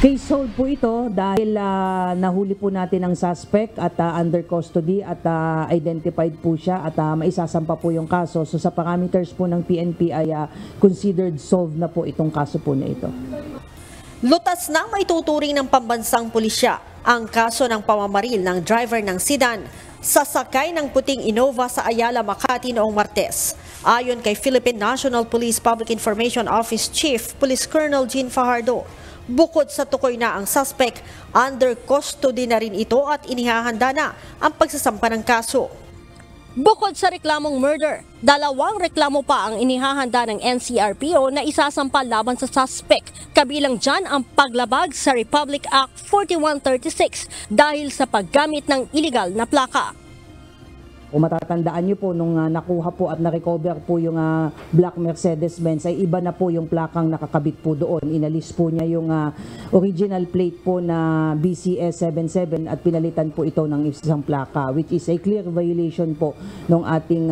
Case hold po ito dahil nahuli po natin ang suspect at under custody at identified po siya at maisasampa po yung kaso. So sa parameters po ng PNP ay considered solved na po itong kaso po na ito. Lutas na maituturing ng pambansang pulisya ang kaso ng pamamaril ng driver ng sedan sasakay ng puting Innova sa Ayala, Makati noong Martes. Ayon kay Philippine National Police Public Information Office Chief Police Colonel Jean Fajardo, bukod sa tukoy na ang suspect, under custody na rin ito at inihahanda na ang pagsasampa ng kaso. Bukod sa reklamong murder, 2 reklamo pa ang inihahanda ng NCRPO na isasampa laban sa suspect. Kabilang dyan ang paglabag sa Republic Act 4136 dahil sa paggamit ng illegal na plaka. Kung matatandaan nyo po, nung nakuha po at na-recover po yung black Mercedes-Benz, ay iba na po yung plakang nakakabit po doon. Inalis po niya yung original plate po na BCS 77 at pinalitan po ito ng isang plaka, which is a clear violation po ng ating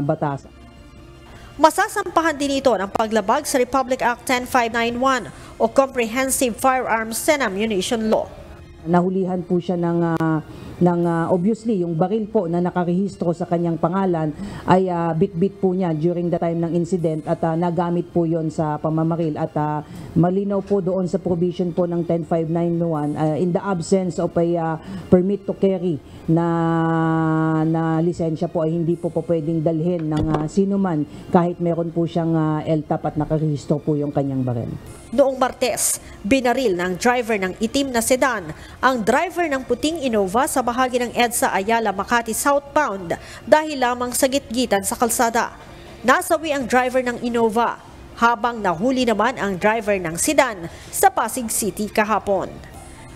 batas. Masasampahan din ito ng paglabag sa Republic Act 10591 o Comprehensive Firearms and Ammunition Law. Nahulihan po siya ng obviously yung baril po na nakarehistro sa kanyang pangalan ay bit-bit po niya during the time ng incident at nagamit po yon sa pamamaril at malinaw po doon sa provision po ng 10591 in the absence of a permit to carry na lisensya po ay hindi po pwedeng dalhin ng sino man kahit meron po siyang LTAP at nakarehistro po yung kanyang baril. Noong Martes, binaril ng driver ng itim na sedan ang driver ng puting Innova sa bahagi ng EDSA Ayala, Makati southbound dahil lamang sa gitgitan sa kalsada. Nasawi ang driver ng Innova habang nahuli naman ang driver ng sedan sa Pasig City kahapon.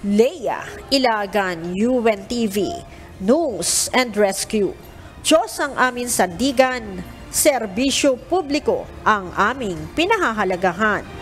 Leia Ilagan, UNTV, News and Rescue. Diyos ang aming sandigan, serbisyo publiko ang aming pinahahalagahan.